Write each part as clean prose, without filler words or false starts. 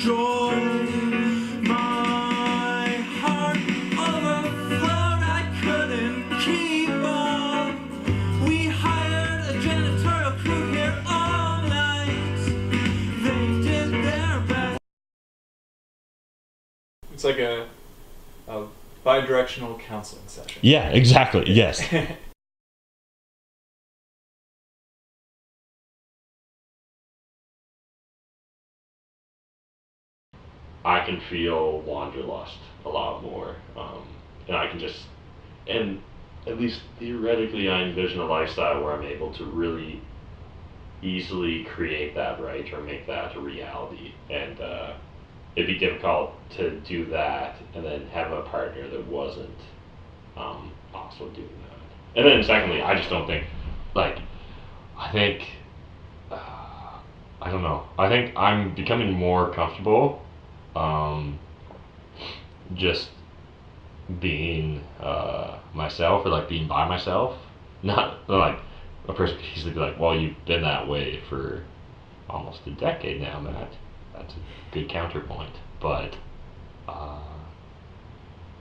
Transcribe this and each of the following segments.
joy. My heart overflowed, I couldn't keep up. We hired a janitorial crew here all night. They did their best. It's like a bi-directional counseling session. Yeah, exactly. Yes. I can feel wanderlust a lot more, and I can just, and at least theoretically, I envision a lifestyle where I'm able to really easily create that, right, or make that a reality. And it'd be difficult to do that and then have a partner that wasn't also doing that. And then secondly, I just don't think, like, I think, I don't know, I think I'm becoming more comfortable just being myself, or like being by myself. Not like a person could easily be like, well, you've been that way for almost a decade now, Matt. That's a good counterpoint. But I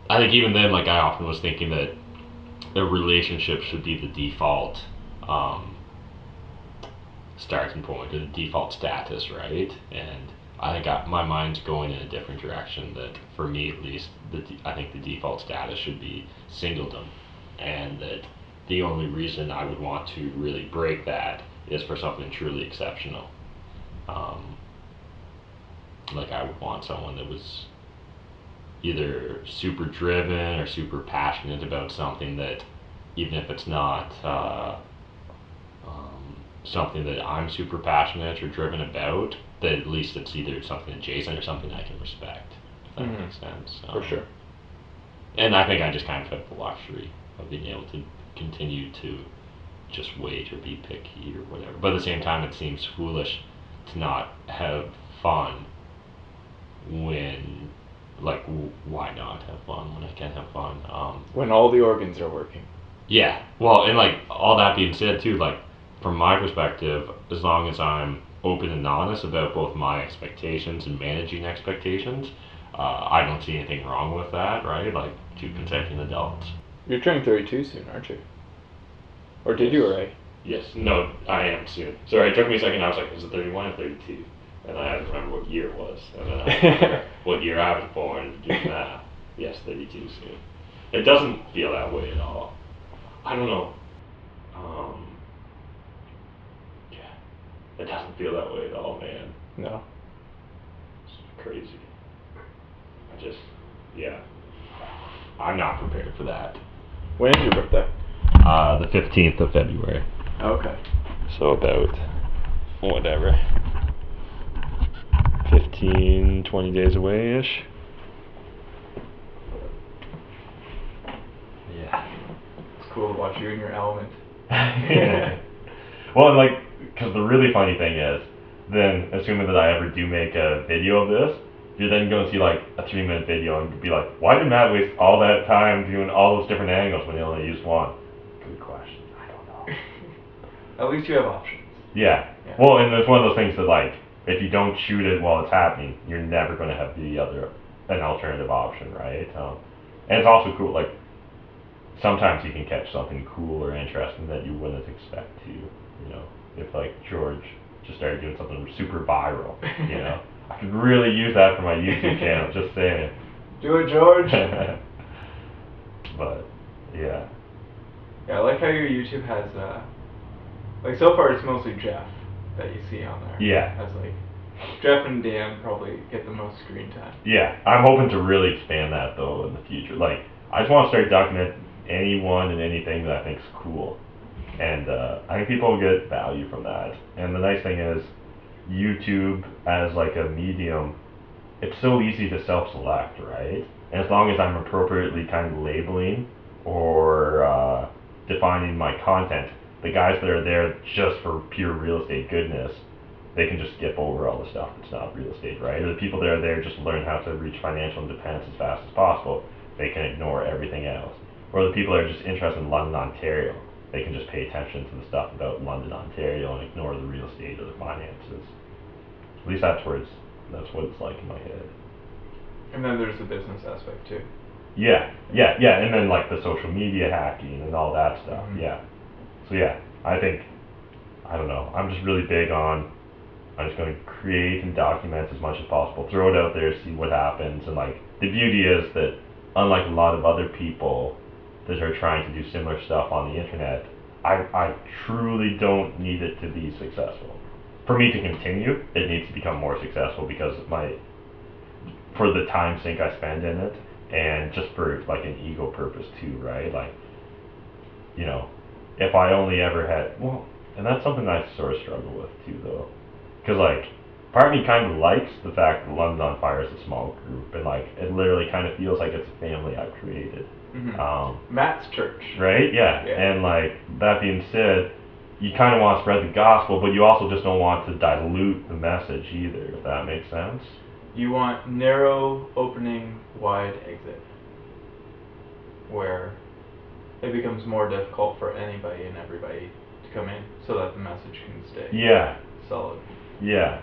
think even then, like, I often was thinking that a relationship should be the default starting point, or the default status, right? And I think my mind's going in a different direction, that for me at least, I think the default status should be singledom, and that the only reason I would want to really break that is for something truly exceptional. Like, I would want someone that was either super driven or super passionate about something, that even if it's not something that I'm super passionate or driven about, that at least it's either something adjacent or something I can respect, if that makes sense. For sure. And I think I just kind of have the luxury of being able to continue to just wait or be picky or whatever. But at the same time, it seems foolish to not have fun when, like, why not have fun when I can have fun? When all the organs are working. Yeah, well, and like, all that being said too, like, from my perspective, as long as I'm open and honest about both my expectations and managing expectations, I don't see anything wrong with that, right? Like, two consenting adults. You're turning 32 soon, aren't you? Or did you already? Yes, no, I am soon. Sorry, it took me a second. I was like, is it 31 or 32? And I had to remember what year it was. And then I had to remember what year I was born, doing that. Yes, 32 soon. It doesn't feel that way at all. I don't know. Yeah, it doesn't feel that way at all, man. No. It's crazy. Yeah. I'm not prepared for that. When is your birthday? The 15th of February. Okay. So about, whatever, 15, 20 days away-ish. Yeah. It's cool to watch you in your element. Yeah. Well, like, because the really funny thing is, then, assuming that I ever do make a video of this, you're then going to see, like, a 3-minute video and be like, why did Matt waste all that time doing all those different angles when he only used one? Good question. I don't know. At least you have options. Yeah. Well, and it's one of those things that, like, if you don't shoot it while it's happening, you're never going to have an alternative option, right? And it's also cool, like, sometimes you can catch something cool or interesting that you wouldn't expect to, you know, if, like, George just started doing something super viral, you know. I could really use that for my YouTube channel, just saying. Do it, George. But, yeah. Yeah, I like how your YouTube has, like, so far it's mostly Jeff that you see on there. Yeah. That's like, Jeff and Dan probably get the most screen time. Yeah, I'm hoping to really expand that, though, in the future. Like, I just want to start documenting anyone and anything that I think is cool. And I think people will get value from that. And the nice thing is, YouTube as like a medium, it's so easy to self-select, right? And as long as I'm appropriately kind of labeling or defining my content, the guys that are there just for pure real estate goodness, they can just skip over all the stuff that's not real estate, right? Or the people that are there just to learn how to reach financial independence as fast as possible, they can ignore everything else. Or the people that are just interested in London, Ontario, they can just pay attention to the stuff about London, Ontario, and ignore the real estate or the finances. At least that's where it's That's what it's like in my head. And then there's the business aspect too. Yeah, and then like the social media hacking and all that stuff. Mhm. Yeah. So yeah, I think, I don't know. I'm just really big on. I'm just going to create and document as much as possible, throw it out there, see what happens, and like the beauty is that unlike a lot of other people that are trying to do similar stuff on the internet, I truly don't need it to be successful. For me to continue, it needs to become more successful because for the time sink I spend in it, and just for like an ego purpose too, right? Like, you know, if I only ever had, well, and that's something I sort of struggle with too, though. Because, like, part of me kind of likes the fact that London on Fire is a small group, and, like, it literally kind of feels like it's a family I've created. Matt's church. Right? Yeah. And, like, that being said, you kind of want to spread the gospel, but you also just don't want to dilute the message either, if that makes sense. You want narrow opening, wide exit, where it becomes more difficult for anybody and everybody to come in, so that the message can stay solid. Yeah.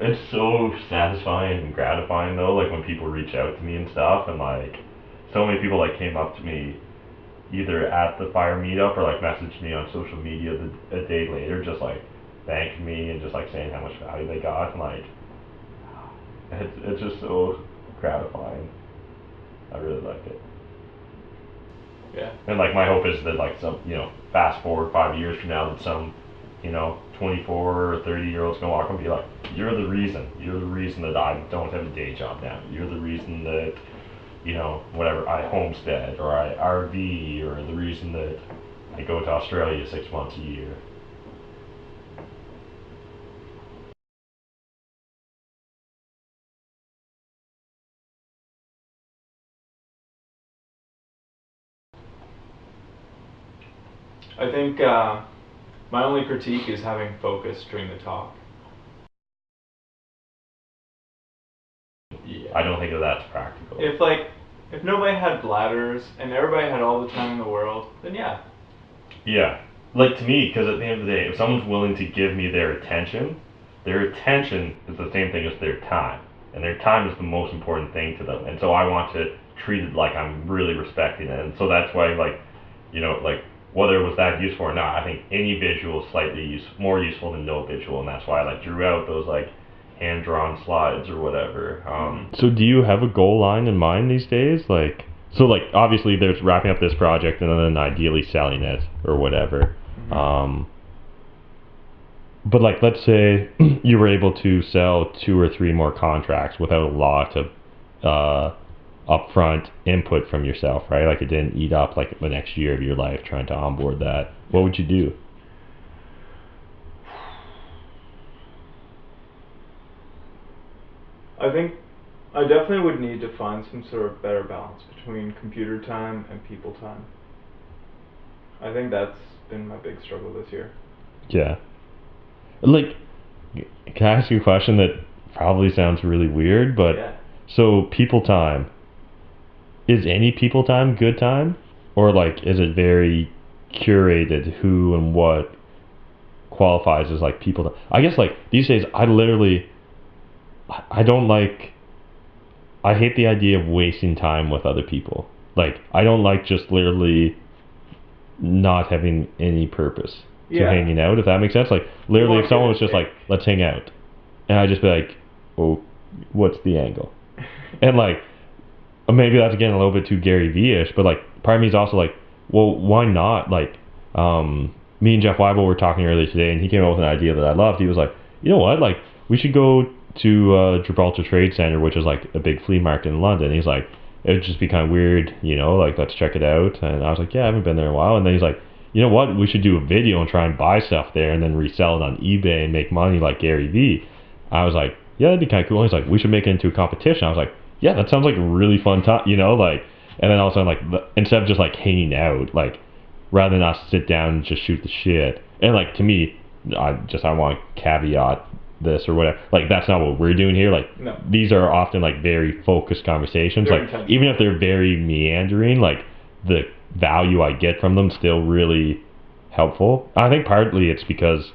It's so satisfying and gratifying though, like when people reach out to me and stuff, and like so many people like came up to me either at the fire meetup or like messaged me on social media a day later, just like thanking me and just like saying how much value they got, and like it's just so gratifying. I really like it. Yeah. And like my hope is that like some, fast forward 5 years from now, that some 24 or 30-year-olds gonna walk up and be like, you're the reason that I don't have a day job now. You're the reason that, whatever, I homestead or I RV, or the reason that I go to Australia 6 months a year. I think my only critique is having focus during the talk. Yeah. I don't think that that's practical. If nobody had bladders and everybody had all the time in the world, then yeah. Yeah. Like to me, because at the end of the day, if someone's willing to give me their attention is the same thing as their time. And their time is the most important thing to them. And so I want to treat it like I'm really respecting it. And so that's why, whether it was that useful or not, I think any visual is slightly more useful than no visual. And that's why I drew out those hand-drawn slides or whatever. So do you have a goal line in mind these days? Obviously there's wrapping up this project and then ideally selling it or whatever. But let's say you were able to sell 2 or 3 more contracts without a lot of upfront input from yourself, right? It didn't eat up the next year of your life trying to onboard that. What would you do? I think I definitely would need to find some sort of better balance between computer time and people time. I think that's been my big struggle this year. Yeah. Can I ask you a question that probably sounds really weird, but so people time, is any people time good time? Or is it very curated who and what qualifies as people time? I guess these days I hate the idea of wasting time with other people. I don't like just literally not having any purpose to hanging out, if that makes sense. Literally if someone was just let's hang out, and I'd just be oh, what's the angle? And maybe that's again a little bit too Gary V-ish, but part of me is also well, why not? Me and Jeff Weibel were talking earlier today, and he came up with an idea that I loved. He was you know what, we should go to Gibraltar Trade Center, which is a big flea market in London. He's it would just be kind of weird, let's check it out. And I was yeah, I haven't been there in a while. And then he's you know what, we should do a video and try and buy stuff there and then resell it on eBay and make money like Gary V. I was yeah, that'd be kind of cool. He's we should make it into a competition. I was yeah, that sounds like a really fun time, and then all of a sudden, instead of just hanging out, rather than us sit down and just shoot the shit, and to me, I want to caveat this or whatever, that's not what we're doing here. No. These are often very focused conversations, even if they're very meandering, the value I get from them still really helpful. I think partly it's because,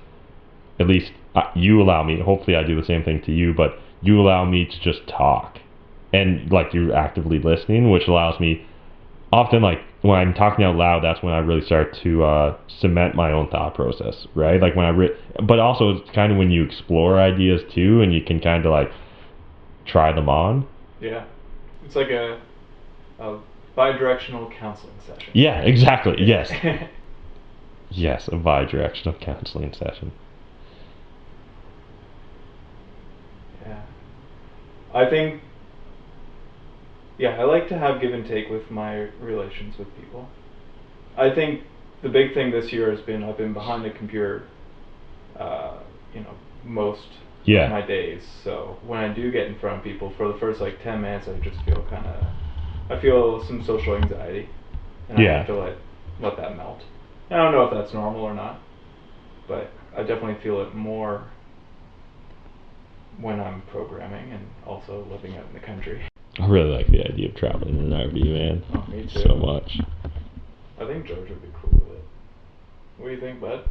at least you allow me, hopefully I do the same thing to you, but you allow me to just talk. And like you're actively listening, which allows me, often like when I'm talking out loud, that's when I really start to cement my own thought process, right? Like when but also it's kind of when you explore ideas too, and you can kind of like try them on. Yeah. It's like a bi-directional counseling session. Yeah, exactly. Yes. Yes, a bi-directional counseling session. Yeah. I think, I like to have give and take with my relations with people. I think the big thing this year has been I've been behind a computer, most of my days. So when I do get in front of people, for the first like 10 minutes, I just feel I feel some social anxiety, and I have to let that melt. I don't know if that's normal or not, but I definitely feel it more when I'm programming and also living out in the country. I really like the idea of traveling in an RV, man. Oh, me too. So much. I think George would be cool with it. What do you think, bud?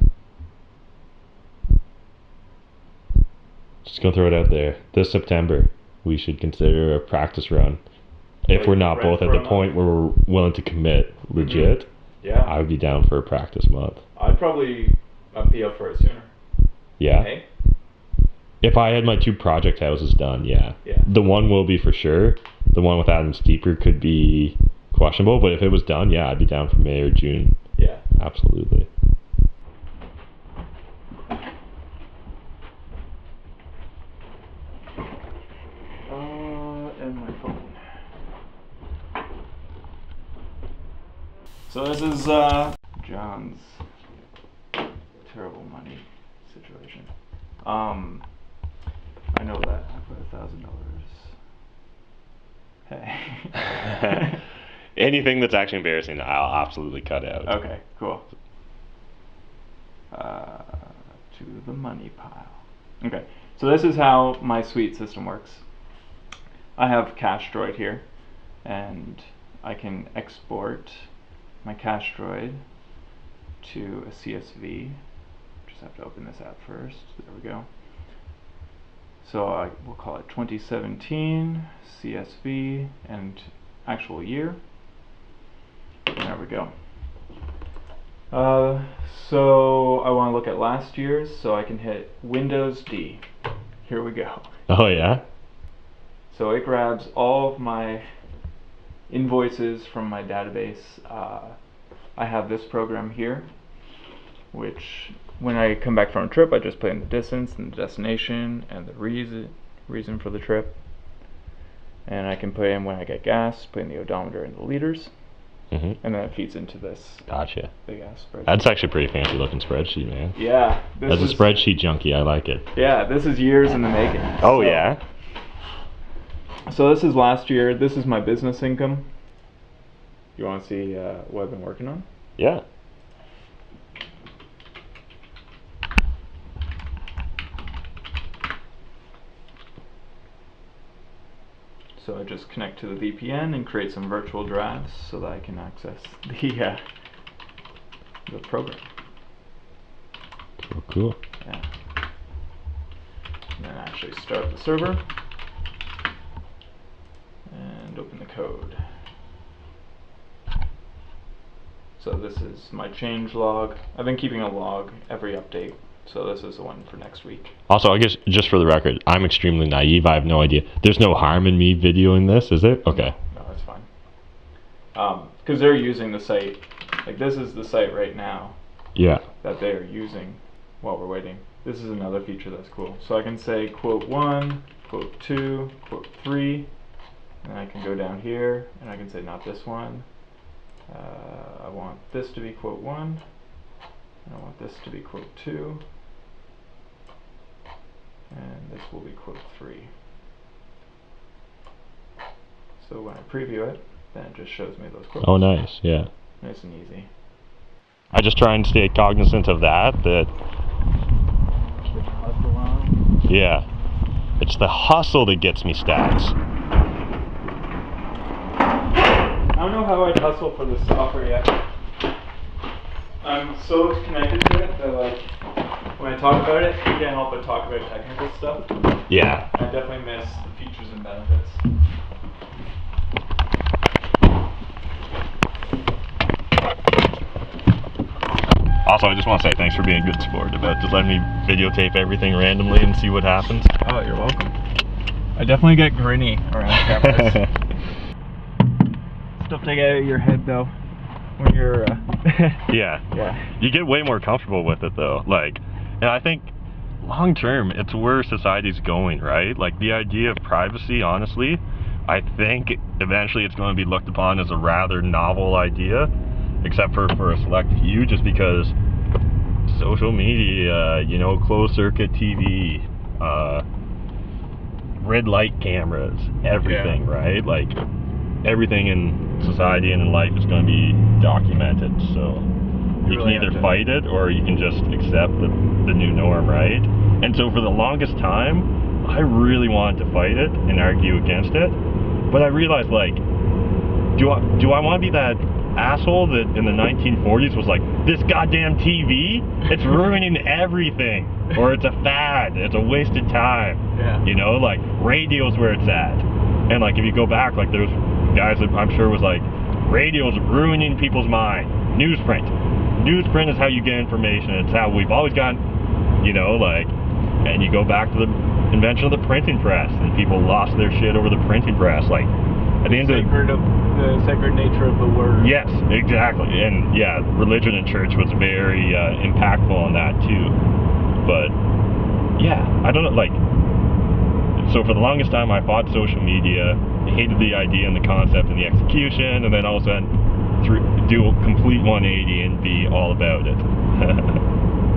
Just gonna throw it out there. This September, we should consider a practice run. If we're not both at the point where we're willing to commit legit, I would be down for a practice month. I'd probably be up for it sooner. Yeah. Hey? If I had my 2 project houses done, yeah. The one will be for sure. The one with Adam Steeper could be questionable, but if it was done, I'd be down for May or June. Yeah. Absolutely. And my phone. So this is John's terrible money situation. I know that. I put $1,000. Hey. Anything that's actually embarrassing, I'll absolutely cut out. Okay, cool. To the money pile. Okay, so this is how my suite system works. I have Cash Droid here, and I can export my Cash Droid to a CSV. Just have to open this app first. There we go. So we'll call it 2017 CSV and actual year. There we go. So I want to look at last year's, so I can hit Windows D. Here we go. Oh yeah? So it grabs all of my invoices from my database. I have this program here, which when I come back from a trip, I just put in the distance and the destination and the reason for the trip. And I can put in when I get gas, put in the odometer and the liters. And then it feeds into this big ass spreadsheet. That's actually a pretty fancy looking spreadsheet, man. Yeah. As a spreadsheet junkie, I like it. Yeah, this is years in the making. Oh, yeah? So this is last year. This is my business income. You want to see what I've been working on? Yeah. So I just connect to the VPN and create some virtual drives so that I can access the program. Cool. Yeah. And then actually start the server and open the code. So this is my change log. I've been keeping a log every update. So this is the one for next week. Also, I guess, just for the record, I'm extremely naive. I have no idea. There's no harm in me videoing this, is there? Okay. No, that's fine. Because they're using the site. Like, this is the site right now. Yeah. That they are using while we're waiting. This is another feature that's cool. So I can say quote 1, quote 2, quote 3. And I can go down here, and I can say not this one. I want this to be quote 1. And I want this to be quote 2. And this will be quote 3. So when I preview it, then it just shows me those quotes. Oh, nice, yeah. Nice and easy. I just try and stay cognizant of that. Yeah. It's the hustle that gets me stats. I don't know how I'd hustle for this software yet. I'm so connected to it that like when I talk about it, I can't help but talk about technical stuff. Yeah. I definitely miss the features and benefits. Also, I just want to say thanks for being a good sport about just letting me videotape everything randomly and see what happens. Oh, you're welcome. I definitely get grinny around cameras. Stuff to get out of your head though when you're Yeah. yeah. You get way more comfortable with it though. Like, and I think long term, it's where society's going, right? Like the idea of privacy, honestly, I think eventually it's going to be looked upon as a rather novel idea, except for a select few, just because social media, you know, closed circuit TV, red light cameras, everything, right? Like everything in society and in life is going to be documented, so you can either fight it or you can just accept the new norm, right? And so for the longest time, I really wanted to fight it and argue against it, but I realized, like, do I want to be that asshole that in the 1940s was like, this goddamn TV, it's ruining everything, or it's a fad, it's a wasted time. Yeah. You know, like radio's where it's at. And like if you go back, like there's guys that I'm sure was like, radio's ruining people's mind. Newsprint is how you get information. It's how we've always gotten, you know, like, and you go back to the invention of the printing press, and people lost their shit over the printing press. Like at the end of the sacred nature of the word. Yes, exactly. And yeah, religion and church was very impactful on that too. But yeah, I don't know, like, so for the longest time I fought social media, hated the idea and the concept and the execution, and then all of a sudden do a complete 180 and be all about it.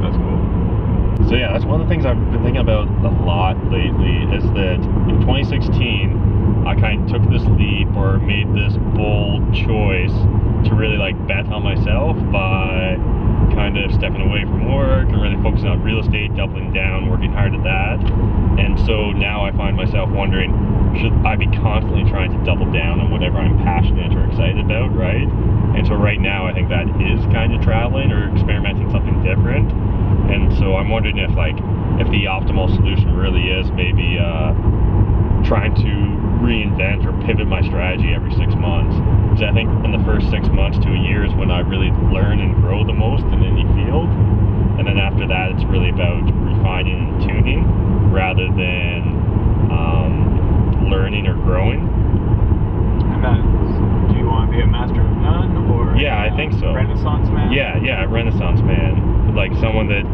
That's cool. So yeah, that's one of the things I've been thinking about a lot lately, is that in 2016 I kind of took this leap, or made this bold choice to really like bet on myself by kind of stepping away from work and really focusing on real estate, doubling down, working hard at that. And so now I find myself wondering, should I be constantly trying to double down on whatever I'm passionate or excited about, right? And so right now I think that is kind of traveling or experimenting something different. And so I'm wondering if the optimal solution really is maybe trying to reinvent or pivot my strategy every 6 months. Because I think in the first 6 months to a year is when I really learn and grow the most in any field. And then after that, it's really about refining and tuning rather than learning or growing. And that's, do you want to be a master of none, or yeah, I think so. Renaissance man? Yeah, Renaissance man. Like someone that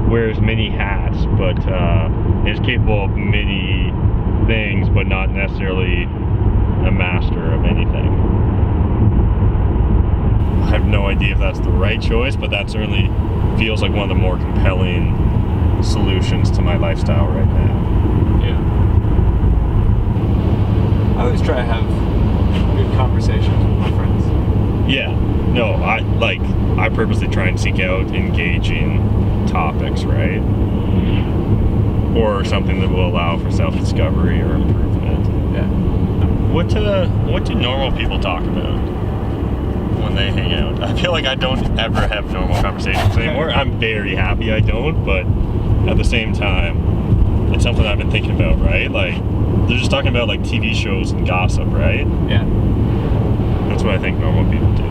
wears many hats, but is capable of many things, but not necessarily a master of anything. I have no idea if that's the right choice, but that certainly feels like one of the more compelling solutions to my lifestyle right now. Yeah. I always try to have good conversations with my friends. Yeah. No, I purposely try and seek out engaging topics, right? Or something that will allow for self-discovery or improvement. Yeah. What do normal people talk about when they hang out? I feel like I don't ever have normal conversations anymore. I'm very happy I don't, but at the same time, it's something I've been thinking about, right? Like, they're just talking about like TV shows and gossip, right? Yeah. That's what I think normal people do.